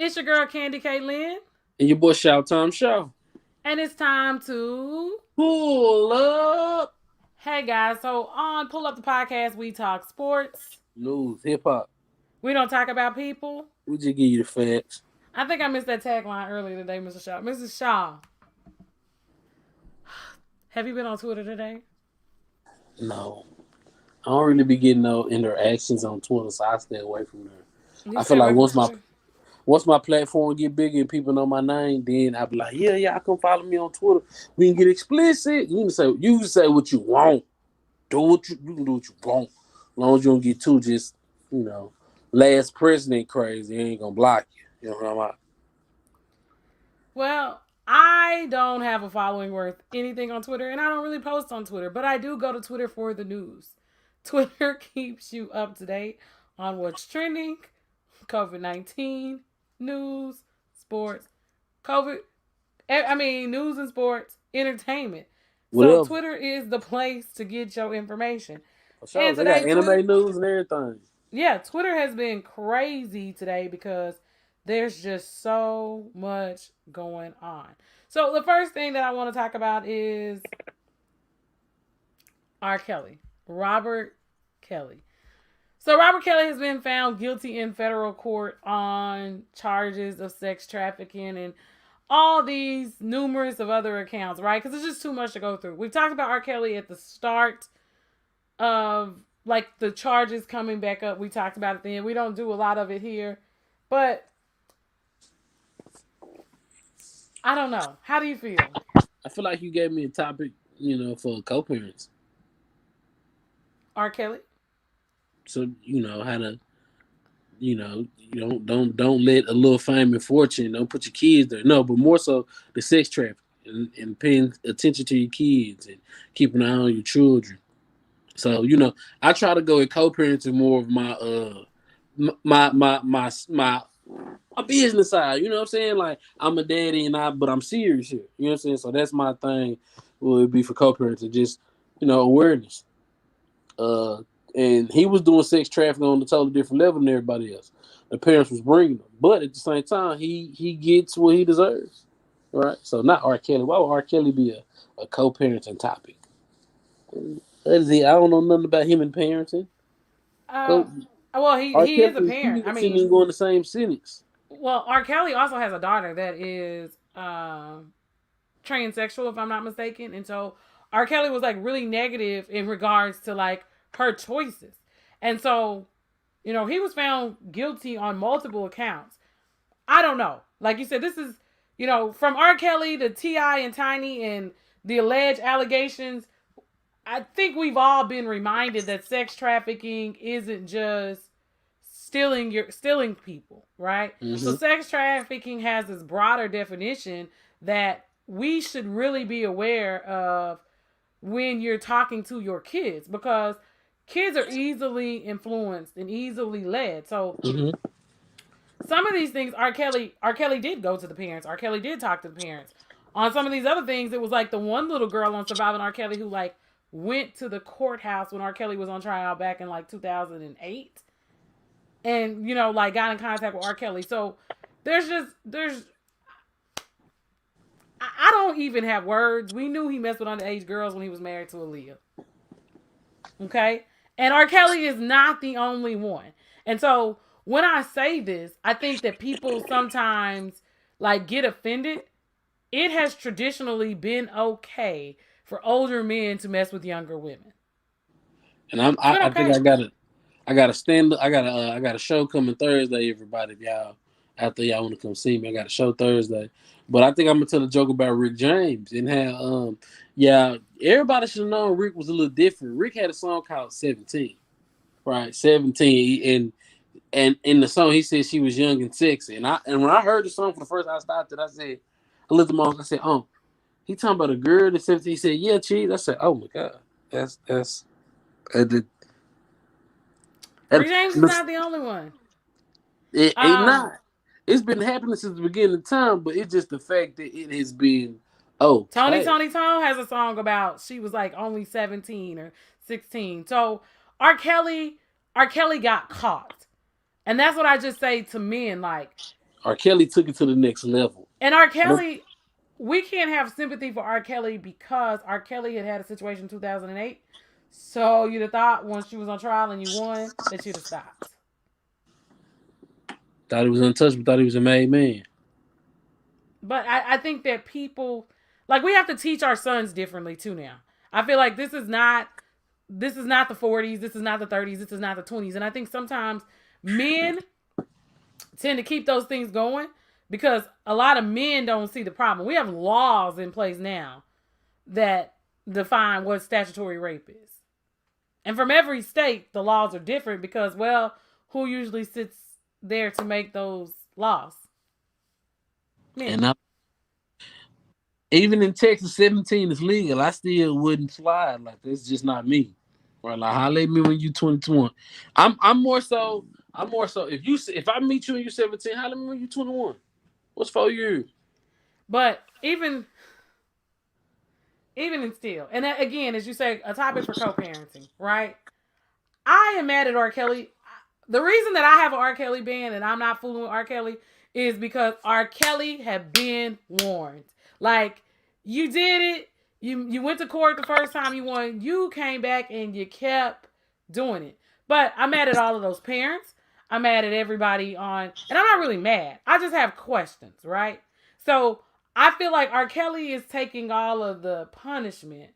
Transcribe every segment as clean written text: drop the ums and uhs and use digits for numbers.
It's your girl Candy K. Lynn, And your boy Shout Time Show. and it's time to. Pull up Hey guys, so on Pull Up the Podcast, we talk sports. news, hip hop. We don't talk about people. We just give you the facts. I think I missed that tagline earlier today, Mr. Shaw. Mrs. Shaw, have you been on Twitter today? No, I don't really be getting no interactions on Twitter, so I stay away from there. You I feel stay like away from Twitter? once my platform get bigger and people know my name, then I be like, yeah, come follow me on Twitter. We can get explicit. You can say what you want. You can do what you want. As long as you don't get too just, you know, last president crazy. He ain't gonna block you. You know what I'm about? Well, I don't have a following worth anything on Twitter, and I don't really post on Twitter, but I do go to Twitter for the news. Twitter keeps you up to date on what's trending, COVID-19, news, sports, COVID, news and sports, entertainment. So Whatever. Twitter is the place to get your information. For sure. And They got today, Twitter, anime news and everything. yeah, Twitter has been crazy today because there's just so much going on. So the first thing that I want to talk about is R. Kelly, Robert Kelly. So Robert Kelly has been found guilty in federal court on charges of sex trafficking and all these numerous of other accounts, right? Because it's just too much to go through. We talked about R. Kelly at the start of like the charges coming back up. We talked about it then. We don't do a lot of it here, but I don't know. How do you feel? I feel like you gave me a topic, for co-parents. R. Kelly? So how to, you don't let a little fame and fortune. Don't put your kids there. No, but more so the sex trafficking and paying attention to your kids and keeping an eye on your children. So I try to go with co-parenting more of my business side. You know what I'm saying? Like I'm a daddy but I'm serious here. You know what I'm saying? So that's my thing. Would be for co-parenting, just awareness. Uh, and he was doing sex trafficking on a totally different level than everybody else. The parents was bringing him, but at the same time, he gets what he deserves. Right? So not R. Kelly. Why would R. Kelly be a co-parenting topic? That is it. I don't know nothing about him and parenting. Uh, So well, he R. he Kelly is a and parent. I kids shouldn't mean, even go in the same sentence. well, R. Kelly also has a daughter that is transsexual, if I'm not mistaken, and so R. Kelly was like really negative in regards to like her choices, and so he was found guilty on multiple accounts. I don't know. Like you said, this is from R. Kelly to T.I. and Tiny and the alleged allegations. I think we've all been reminded that sex trafficking isn't just stealing people, right? So Mm-hmm. sex trafficking has this broader definition that we should really be aware of when you're talking to your kids because kids are easily influenced and easily led. So Mm-hmm. some of these things R. Kelly did go to the parents. R. Kelly did talk to the parents. On some of these other things, it was like the one little girl on Surviving R. Kelly who like went to the courthouse when R. Kelly was on trial back in like 2008 and like got in contact with R. Kelly. So there's I don't even have words. We knew he messed with underage girls when he was married to Aaliyah. Okay? And R. Kelly is not the only one. And so when I say this, I think that people sometimes like get offended. It has traditionally been okay for older men to mess with younger women. And It's been I think okay. I got a stand I got a show coming Thursday. Everybody, if y'all after y'all want to come see me, I got a show Thursday. But I think I'm gonna tell a joke about Rick James and how yeah, everybody should know Rick was a little different. Rick had a song called 17, right? 17, and in the song he said she was young and sexy. And when I heard the song for the first time, I stopped it. I said, I looked at my uncle. I said, oh, he talking about a girl that's 17. He said, yeah, cheese. I said, oh my god, that's uh, the- Rick that, James is not the only one. it ain't Um, not. It's been happening since the beginning of time, but it's just the fact that it has been okay. Tony Tone has a song about she was like only 17 or 16. So R. Kelly, R. Kelly got caught. And that's what I just say to men like R. Kelly took it to the next level. And R. Kelly, we can't have sympathy for R. Kelly because R. Kelly had a situation in 2008. So you'd have thought once she was on trial and you won that you'd have stopped. Thought he was untouchable. Thought he was a made man. But I think that people, like, we have to teach our sons differently too now. I feel like this is not the 40s, this is not the 30s, this is not the 20s. And I think sometimes men tend to keep those things going because a lot of men don't see the problem. We have laws in place now that define what statutory rape is. And from every state, the laws are different because, well, who usually sits there to make those laws? Men. And even in Texas, 17 is legal. I still wouldn't slide. Like, that's just not me. Right? Like, holler at me when you 21. I'm more so. If I meet you and you 17, holler at me when you 21. What's 4 years? But even in still, and that, again, as you say, a topic for co-parenting, right? I am mad at R. Kelly. The reason that I have an R. Kelly ban and I'm not fooling with R. Kelly is because R. Kelly had been warned. Like, you did it. You went to court the first time you won. You came back and you kept doing it. But I'm mad at all of those parents. I'm mad at everybody on, and I'm not really mad. I just have questions, right? So I feel like R. Kelly is taking all of the punishment,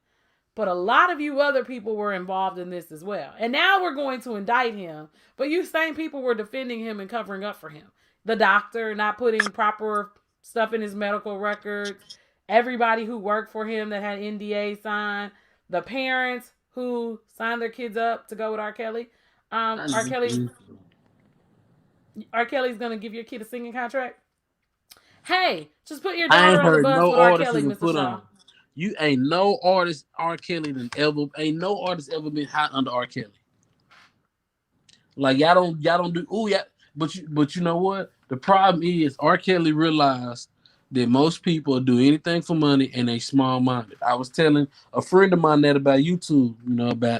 but a lot of you other people were involved in this as well. And now we're going to indict him, but you same people were defending him and covering up for him. The doctor not putting proper stuff in his medical records, everybody who worked for him that had NDA signed, the parents who signed their kids up to go with R. Kelly. R. Kelly's gonna give your kid a singing contract. Hey, just put your daughter on the bus with R. Kelly, Mr. Shaw. You ain't no artist R. Kelly ain't no artist ever been hot under R. Kelly. Like, y'all don't do but you know what? The problem is R. Kelly realized that most people do anything for money and they small minded. I was telling a friend of mine that about YouTube,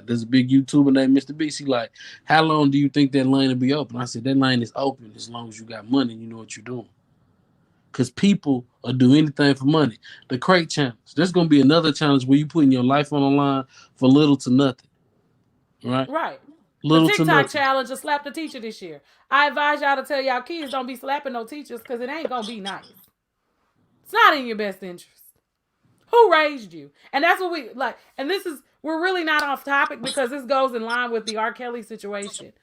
there's a big YouTuber named Mr. Beast. He like, how long do you think that lane will be open? I said, that lane is open as long as you got money and you know what you're doing. Because people will do anything for money. The crate challenge. There's going to be another challenge where you putting your life on the line for little to nothing. Right? Right. Little the TikTok challenge will slap the teacher this year. I advise y'all to tell y'all kids don't be slapping no teachers because it ain't going to be nice. It's not in your best interest. Who raised you? And that's what we like. And we're really not off topic because this goes in line with the R. Kelly situation.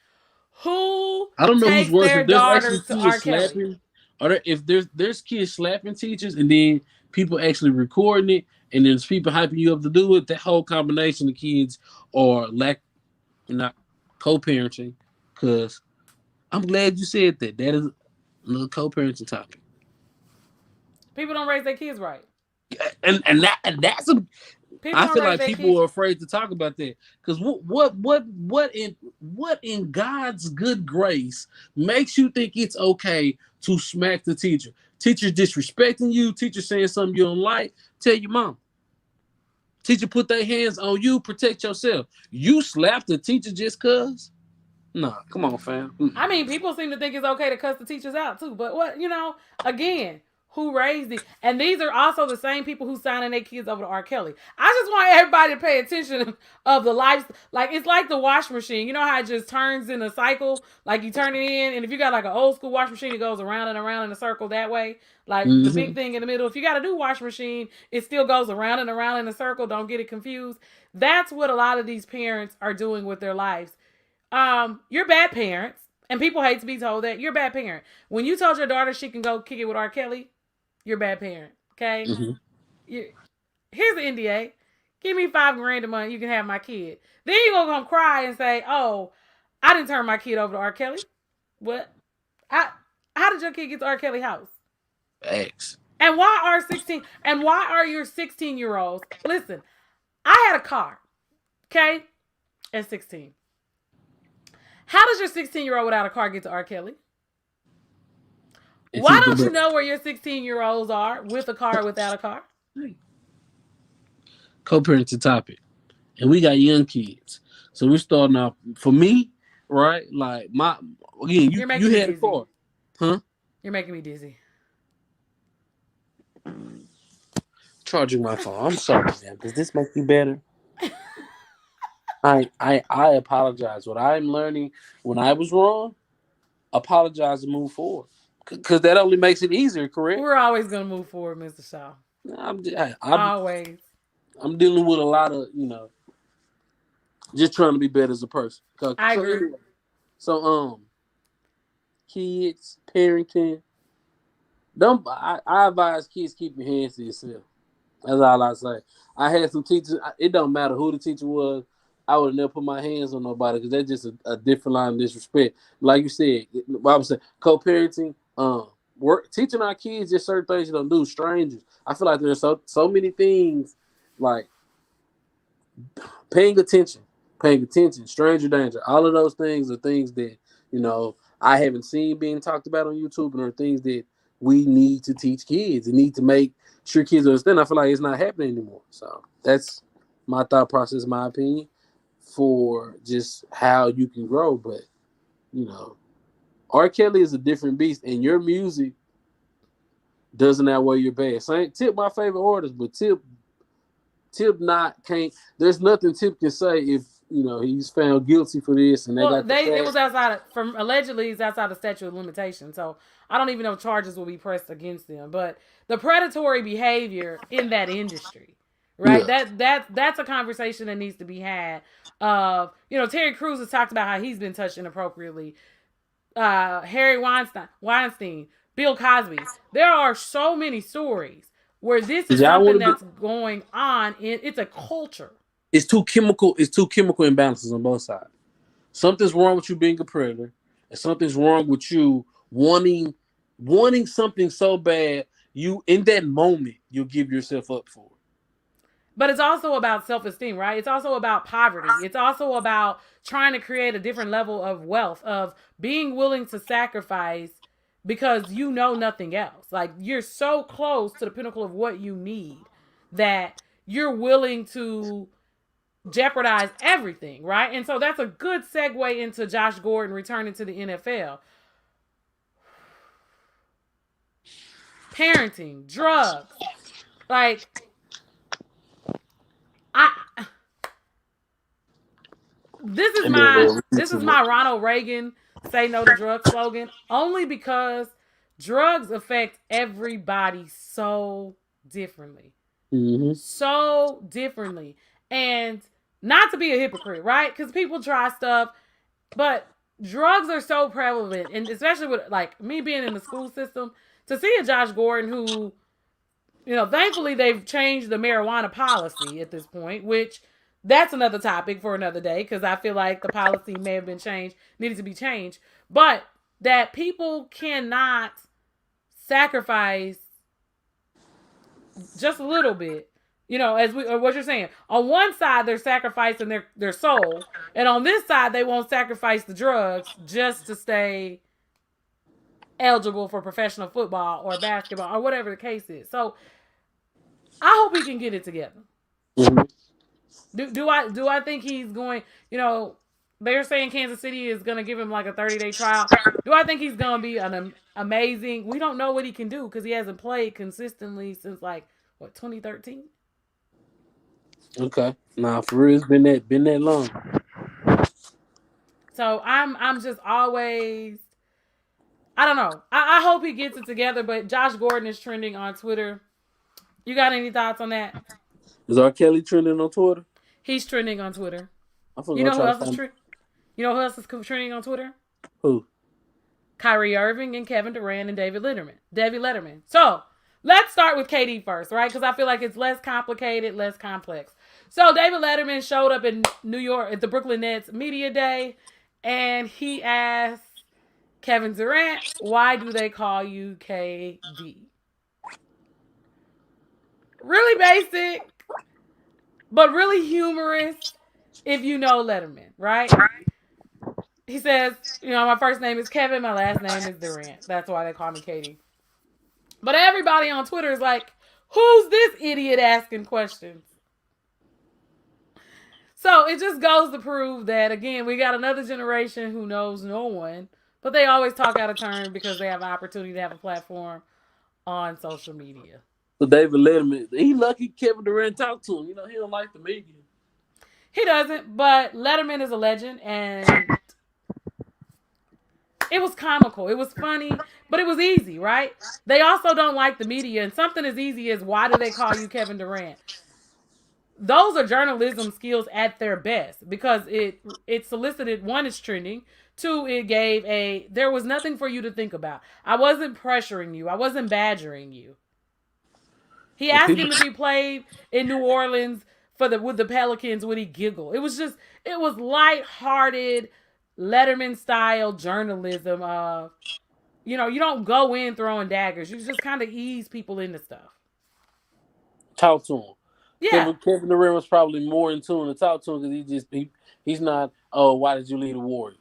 Who I don't know takes who's worse, their daughters to R. Kelly? Slapping, or if there's kids slapping teachers and then people actually recording it and there's people hyping you up to do it, that whole combination of kids are not co-parenting. Because I'm glad you said that. That is another co-parenting topic. People don't raise their kids right. And that's a I feel like people are afraid to talk about that because what in God's good grace makes you think it's okay to smack the teacher? Teacher disrespecting you, teacher saying something you don't like, tell your mom. Teacher put their hands on you, protect yourself. You slap the teacher just cause? Nah, come on, fam. I mean, people seem to think it's okay to cuss the teachers out too, but again, who raised these? And these are also the same people who signing their kids over to R. Kelly. I just want everybody to pay attention of the life. Like, it's like the wash machine. You know how it just turns in a cycle? Like, you turn it in, and if you got like an old school wash machine, it goes around and around in a circle that way. Like, the big thing in the middle. If you got a new wash machine, it still goes around and around in a circle. Don't get it confused. That's what a lot of these parents are doing with their lives. You're bad parents, and people hate to be told that. You're a bad parent. When you told your daughter she can go kick it with R. Kelly, you're a bad parent, okay? Here's the NDA. Give me $5,000 a month, you can have my kid. Then you're going to come cry and say, oh, I didn't turn my kid over to R. Kelly. What? How did your kid get to R. Kelly house? X. And why are your 16-year-olds? Listen, I had a car, okay, at 16. How does your 16-year-old without a car get to R. Kelly? Why don't you know where your 16-year-olds are with a car or without a car? Co-parenting topic. And we got young kids. So we're starting off, for me, right? Like, you had a car. Huh? You're making me dizzy. Charging my phone. I'm sorry, man. Does this make you better? I apologize. What I'm learning when I was wrong, apologize and move forward. Because that only makes it easier, correct? We're always gonna move forward, Mr. Shaw. I'm, Always. I'm dealing with a lot of, just trying to be better as a person. I So agree. anyway, so kids, parenting. Don't I advise kids keep your hands to yourself. That's all I say. I had some teachers. It don't matter who the teacher was. I would never put my hands on nobody because that's just a different line of disrespect. Like you said, what I was saying, co-parenting, work teaching our kids just certain things you don't do. Strangers. I feel like there's so many things like paying attention, stranger danger. All of those things are things that I haven't seen being talked about on YouTube, and are things that we need to teach kids and need to make sure kids understand. I feel like it's not happening anymore. So that's my thought process, my opinion, for just how you can grow. But you know, R. Kelly is a different beast, and your music doesn't outweigh your bad. Tip my favorite artist, but Tip not can't. There's nothing Tip can say if he's found guilty for this, and they Well, got the it facts. was outside from allegedly it's outside the statute of limitation. So I don't even know if charges will be pressed against them. But the predatory behavior in that industry, right? Yeah. That's a conversation that needs to be had. Terry Crews has talked about how he's been touched inappropriately. Harry Weinstein, Bill Cosby. There are so many stories where this is something that's going on. It's a culture. It's too chemical. It's two chemical imbalances on both sides. Something's wrong with you being a predator, and something's wrong with you wanting something so bad. You in that moment you'll give yourself up for it. But it's also about self-esteem, right? It's also about poverty. It's also about trying to create a different level of wealth, of being willing to sacrifice because you know nothing else. Like you're so close to the pinnacle of what you need that you're willing to jeopardize everything, right? And so that's a good segue into Josh Gordon returning to the NFL. Parenting, drugs. Like this is my Ronald Reagan say no to drugs slogan, only because drugs affect everybody so differently. Mm-hmm. So differently. And not to be a hypocrite, right? Because people try stuff, but drugs are so prevalent, and especially with like me being in the school system, to see a Josh Gordon who, thankfully they've changed the marijuana policy at this point, which that's another topic for another day because I feel like the policy may have been changed, needed to be changed, but that people cannot sacrifice just a little bit. As what you're saying, on one side they're sacrificing their soul, and on this side they won't sacrifice the drugs just to stay eligible for professional football or basketball or whatever the case is. So I hope he can get it together. Mm-hmm. Do I think he's going? They're saying Kansas City is going to give him like a 30-day trial. Do I think he's going to be an amazing? We don't know what he can do because he hasn't played consistently since like 2013. Okay, nah, for real, it's been that long. So I'm just always, I don't know. I hope he gets it together. But Josh Gordon is trending on Twitter. You got any thoughts on that? Is R. Kelly trending on Twitter? He's trending on Twitter. You know who else is trending on Twitter? Who? Kyrie Irving and Kevin Durant and David Letterman. So let's start with KD first, right? Because I feel like it's less complicated, less complex. So David Letterman showed up in New York at the Brooklyn Nets Media Day, and he asked Kevin Durant, "Why do they call you KD?" Really basic, but really humorous if you know Letterman, right? He says, my first name is Kevin, my last name is Durant. That's why they call me KD. But everybody on Twitter is like, who's this idiot asking questions? So it just goes to prove that, again, we got another generation who knows no one but they always talk out of turn because they have an opportunity to have a platform on social media. So David Letterman, he lucky Kevin Durant talked to him. You know, he don't like the media. He doesn't, but Letterman is a legend, and it was comical. It was funny, but it was easy, right? They also don't like the media, and something as easy as why do they call you Kevin Durant? Those are journalism skills at their best because it solicited, one, it's trending, two, it gave a there was nothing for you to think about. I wasn't pressuring you. I wasn't badgering you. He And asked people, him if he played in New Orleans for the with the Pelicans, would he giggle? It was just it was lighthearted Letterman style journalism. You don't go in throwing daggers. You just kind of ease people into stuff. talk to him. Yeah, Kevin Durant was probably more in tune to talk to him because he's not. Oh, why did you leave the Warriors?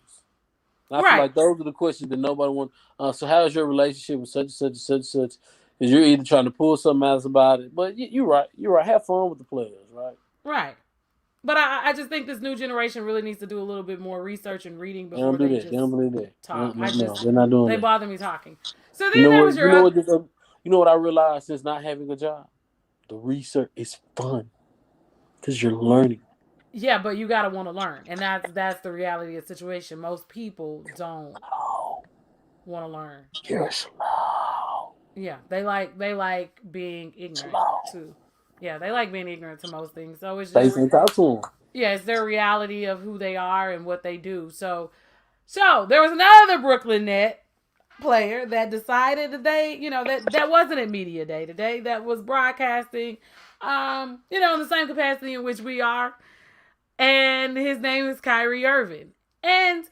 And I feel right. like those are the questions that nobody wants. So how's your relationship with such and such and such and such? Because you're either trying to pull something else about it, but you're right. You're right. Have fun with the players, right? Right. But I just think this new generation really needs to do a little bit more research and reading They don't before do they that. They just don't believe that. talk. No, they're not doing They that. bother me talking. So You then know there what? was your other. You know what I realized since not having a job. The research is fun because you're learning. Yeah, but you gotta want to learn, and that's the reality of the situation. Most people don't Oh, want to learn. you're slow. Yeah, they like being ignorant Slow. too. Yeah, they like being ignorant to most things. So it's They just can talk to him. yeah, it's their reality of who they are and what they do. So there was another Brooklyn Net player that decided that that wasn't at media day today. That was broadcasting, in the same capacity in which we are. And his name is Kyrie Irving. And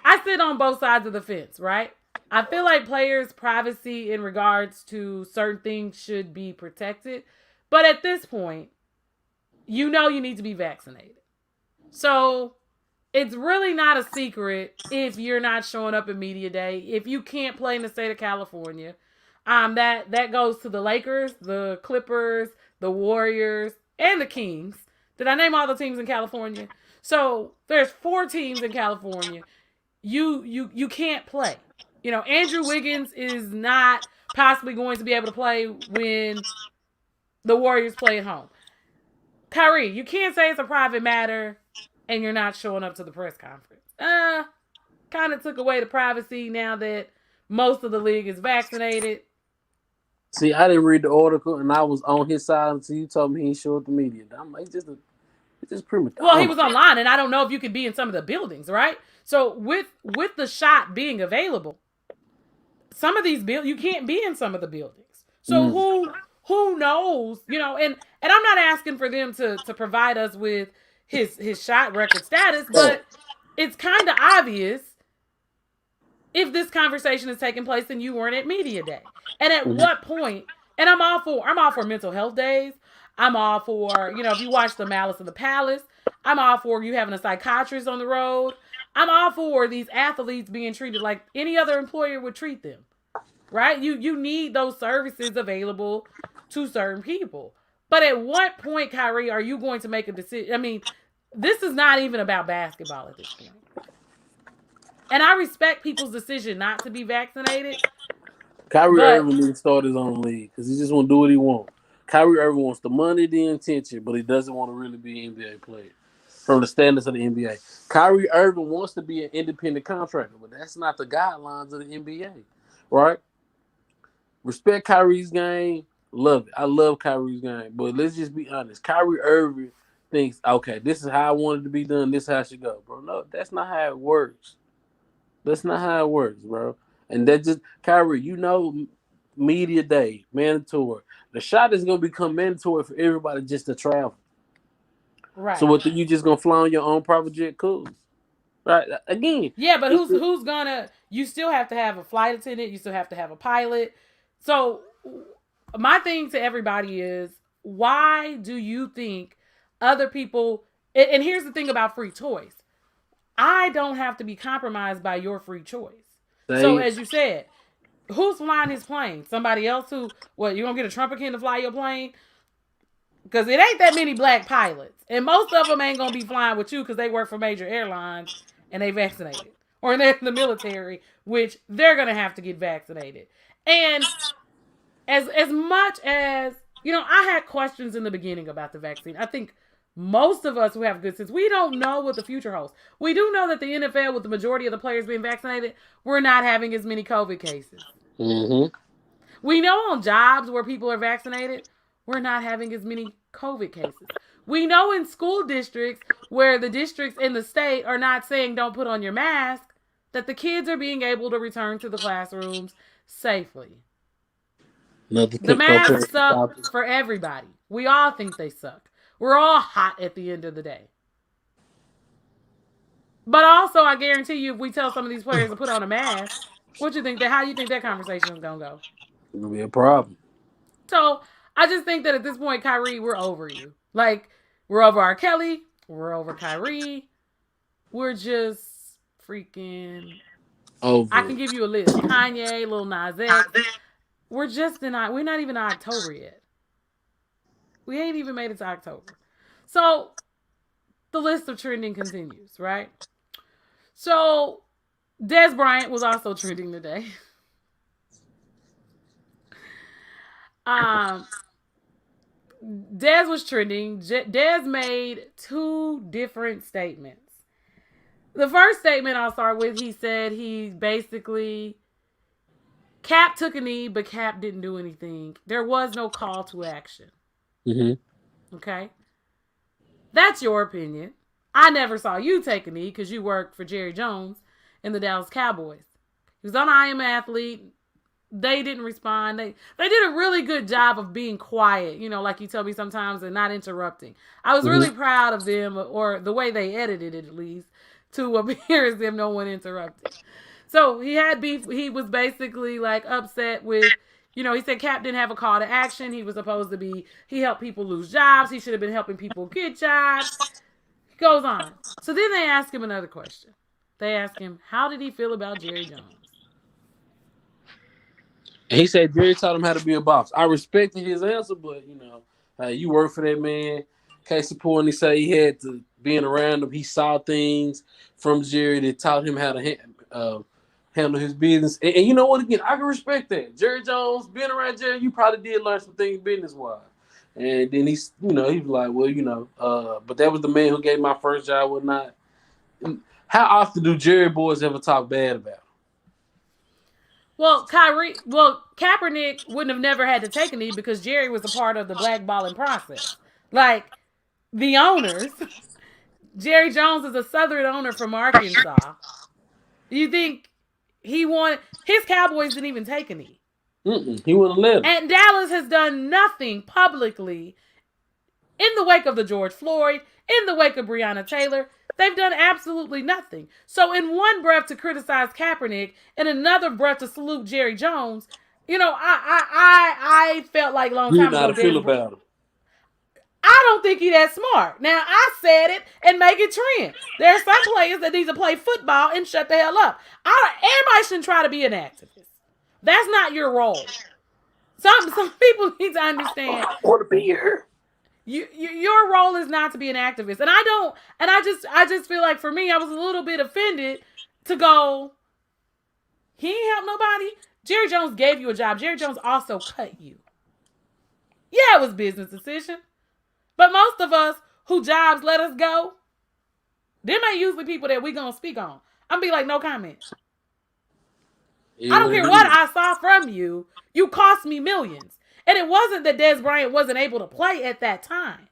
I sit on both sides of the fence, right? I feel like players' privacy in regards to certain things should be protected. But at this point, you need to be vaccinated. So it's really not a secret if you're not showing up at media day. If you can't play in the state of California, that goes to the Lakers, the Clippers, the Warriors, and the Kings. Did I name all the teams in California? So there's 4 teams in California. You can't play. Andrew Wiggins is not possibly going to be able to play when the Warriors play at home. Kyrie, you can't say it's a private matter and you're not showing up to the press conference. Kind of took away the privacy now that most of the league is vaccinated. See, I didn't read the article, and I was on his side until you told me he showed the media. I'm like, it's just prima Well, he donna. was online, and I don't know if you could be in some of the buildings, right? So with the shot being available, some of these you can't be in some of the buildings. So Mm. who knows? And I'm not asking for them to provide us with his shot record status, Oh, but it's kind of obvious if this conversation is taking place and you weren't at media day. And at mhm. what point? And I'm all for mental health days. I'm all for, if you watch The Malice of the Palace, I'm all for you having a psychiatrist on the road. I'm all for these athletes being treated like any other employer would treat them. Right? You need those services available to certain people. But at what point, Kyrie, are you going to make a decision? I mean, this is not even about basketball at this point. And I respect people's decision not to be vaccinated, Kyrie but Irving didn't start his own league because he just want to do what he wants. Kyrie Irving wants the money, the intention, but he doesn't want to really be an NBA player from the standards of the NBA. Kyrie Irving wants to be an independent contractor, but that's not the guidelines of the NBA, right? Respect Kyrie's game. Love it. I love Kyrie's game. But let's just be honest. Kyrie Irving thinks, okay, this is how I want it to be done. This is how it should go. Bro, no, that's not how it works. That's not how it works, bro. And that just, Kyrie, media day, mandatory. The shot is going to become mandatory for everybody just to travel. So right. what, you just going to fly on your own private jet? Cool. Right? Again. Yeah, but who's gonna you still have to have a flight attendant, you still have to have a pilot. So my thing to everybody is why do you think other people and here's the thing about free choice. I don't have to be compromised by your free choice. So Same. as you said, who's flying his plane? Somebody else who what you gonna get a Trumperkin to fly your plane? Because it ain't that many black pilots. And most of them ain't gonna be flying with you because they work for major airlines and they vaccinated. or they're in the military, which they're going to have to get vaccinated. And as much as, I had questions in the beginning about the vaccine. I think most of us who have good sense, we don't know what the future holds. We do know that the NFL, with the majority of the players being vaccinated, we're not having as many COVID cases. Mm-hmm. We know on jobs where people are vaccinated, we're not having as many COVID cases. We know in school districts where the districts in the state are not saying don't put on your mask, that the kids are being able to return to the classrooms safely. The masks suck for everybody. We all think they suck. We're all hot at the end of the day. But also, I guarantee you, if we tell some of these players to put on a mask, how you think that conversation is gonna go? It'll be a problem. So I just think that at this point, Kyrie, we're over you. Like, we're over R. Kelly. We're over Kyrie. We're just freaking over. I can give you a list. Kanye, Lil Nas X. We're not even in October yet. We ain't even made it to October. So the list of trending continues, right? So Dez Bryant was also trending today. Dez was trending. Dez made 2 different statements. The first statement I'll start with, he said he basically, Cap took a knee, but Cap didn't do anything. There was no call to action. Mm-hmm. Okay? That's your opinion. I never saw you take a knee because you worked for Jerry Jones in the Dallas Cowboys. He was on I Am Athlete. They didn't respond. They did a really good job of being quiet, like you tell me sometimes, and not interrupting. I was really proud of them, or the way they edited it at least, to appear as if no one interrupted. So he had beef. He was basically like upset with, he said Cap didn't have a call to action. He was supposed to be, he helped people lose jobs. He should have been helping people get jobs. He goes on. So then they ask him another question. They ask him, how did he feel about Jerry Jones? And he said Jerry taught him how to be a boss. I respected his answer, but, you work for that man. Case in point, he said he had to, being around him, he saw things from Jerry that taught him how to handle his business. And you know what? Again, I can respect that. Jerry Jones, being around Jerry, you probably did learn some things business-wise. And then he was like, well, but that was the man who gave my first job, whatnot. How often do Jerry boys ever talk bad about him? Well, Kaepernick wouldn't have never had to take a knee because Jerry was a part of the blackballing process. Like, the owners, Jerry Jones is a Southern owner from Arkansas. You think his Cowboys didn't even take a knee. He wouldn't let him. And Dallas has done nothing publicly in the wake of the George Floyd, in the wake of Breonna Taylor. They've done absolutely nothing. So in one breath to criticize Kaepernick, and another breath to salute Jerry Jones, I felt like a long time ago. How to feel about him. I don't think he's that smart. Now, I said it and make it trend. There are some players that need to play football and shut the hell up. Everybody shouldn't try to be an activist. That's not your role. Some people need to understand. I want to be here. Your role is not to be an activist. And I just feel like for me, I was a little bit offended to go, he ain't help nobody. Jerry Jones gave you a job. Jerry Jones also cut you. Yeah, it was a business decision. But most of us who jobs let us go, them ain't usually people that we gonna speak on. I'm gonna be like, no comment. I don't care what I saw from you. You cost me millions. And it wasn't that Dez Bryant wasn't able to play at that time.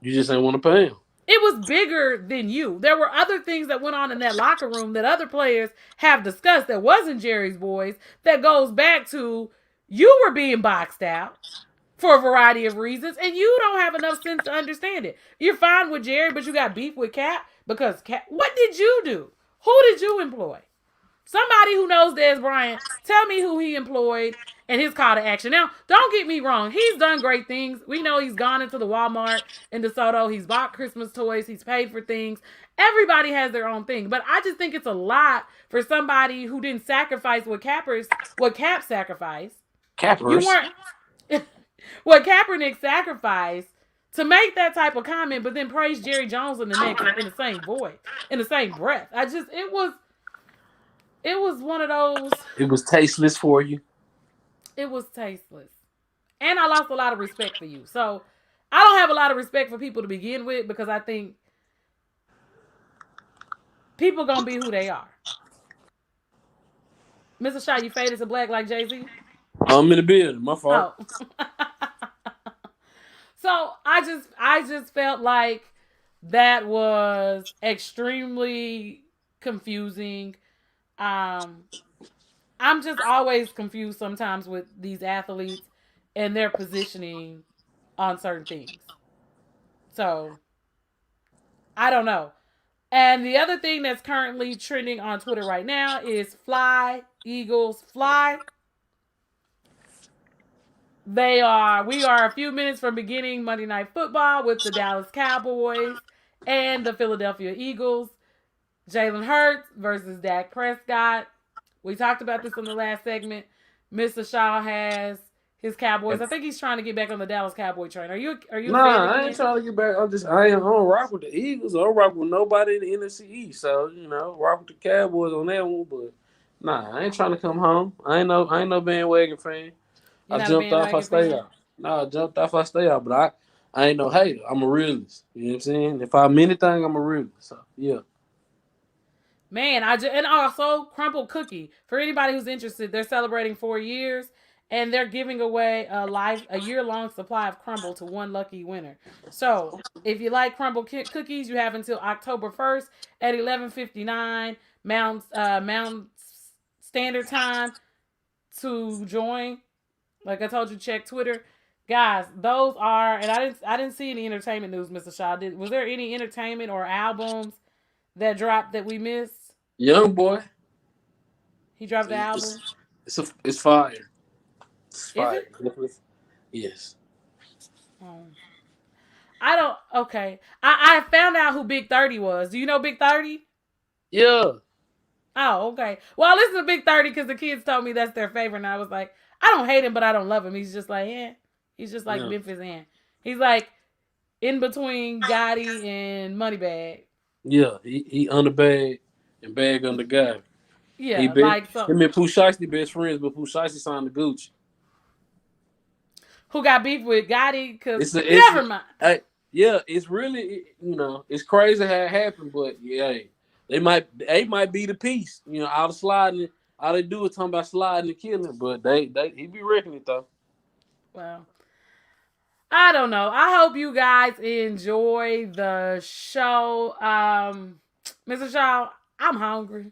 You just ain't want to pay him. It was bigger than you. There were other things that went on in that locker room that other players have discussed that wasn't Jerry's boys, that goes back to you were being boxed out for a variety of reasons, and you don't have enough sense to understand it. You're fine with Jerry, but you got beef with Cap because Cap. What did you do? Who did you employ? Somebody who knows Dez Bryant, tell me who he employed and his call to action. Now, don't get me wrong. He's done great things. We know he's gone into the Walmart in DeSoto. He's bought Christmas toys. He's paid for things. Everybody has their own thing. But I just think it's a lot for somebody who didn't sacrifice what Cap sacrificed. Cappers. What Kaepernick sacrificed to make that type of comment, but then praise Jerry Jones in the same voice, in the same breath. It was one of those. It was tasteless for you. It was tasteless, and I lost a lot of respect for you. So I don't have a lot of respect for people to begin with because I think people gonna be who they are. Mr. Shaw, you faded to black like Jay-Z? I'm in the building. My fault. Oh. So I just felt like that was extremely confusing. I'm just always confused sometimes with these athletes and their positioning on certain things. So I don't know. And the other thing that's currently trending on Twitter right now is fly, Eagles, fly. We are a few minutes from beginning Monday Night Football with the Dallas Cowboys and the Philadelphia Eagles. Jalen Hurts versus Dak Prescott. We talked about this in the last segment. Mr. Shaw has his Cowboys. I think he's trying to get back on the Dallas Cowboy train. Are you? Nah, I ain't trying to get back. I don't rock with the Eagles. I don't rock with nobody in the NFC East. So rock with the Cowboys on that one. But nah, I ain't trying to come home. I ain't no bandwagon fan. I jumped off. I stay out. No, I jumped off. I stay out. But I ain't no hater. I'm a realist. You know what I'm saying? If I'm anything, I'm a realist. So yeah. Man, and also Crumble Cookie. For anybody who's interested, they're celebrating 4 years, and they're giving away a year-long supply of Crumble to one lucky winner. So if you like Crumble cookies, you have until October 1st at 11:59 Mountain Standard Time to join. Like I told you, check Twitter. Guys, those are, and I didn't see any entertainment news, Mr. Shaw. Was there any entertainment or albums that dropped that we missed? Young Boy. He dropped the album. It's fire. It's fire. Is it? Yes. I don't. Okay. I found out who Big 30 was. Do you know Big 30? Yeah. Oh, okay. Well, I listened to Big 30 because the kids told me that's their favorite, and I was like, I don't hate him, but I don't love him. He's just like, He's just like Memphis and he's like in between Gotti and Moneybag. Yeah, he underbag and bag under guy. Yeah, him and Pooh Shiesty best friends, but Pooh Shiesty signed the Gucci. Who got beef with Gotti? Because never mind. Yeah, it's really it's crazy how it happened, but yeah, they might be the piece. All the sliding, all they do is talking about sliding and killing, but he be wrecking it though. Well, I don't know. I hope you guys enjoy the show. Mr. Shaw, I'm hungry.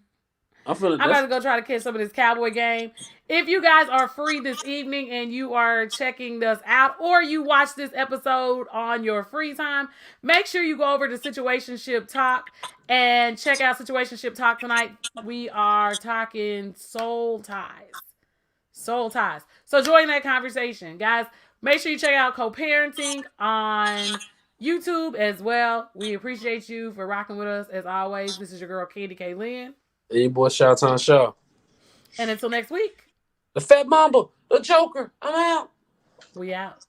I'm about to go try to catch some of this Cowboy game. If you guys are free this evening and you are checking us out, or you watch this episode on your free time, make sure you go over to Situationship Talk and check out Situationship Talk tonight. We are talking soul ties. Soul ties. So join that conversation, guys. Make sure you check out Co-Parenting on YouTube as well. We appreciate you for rocking with us as always. This is your girl, Candy K. Lynn. Hey, boy, Showtime Shaw. And until next week. The Fat Mamba, the Joker. I'm out. We out.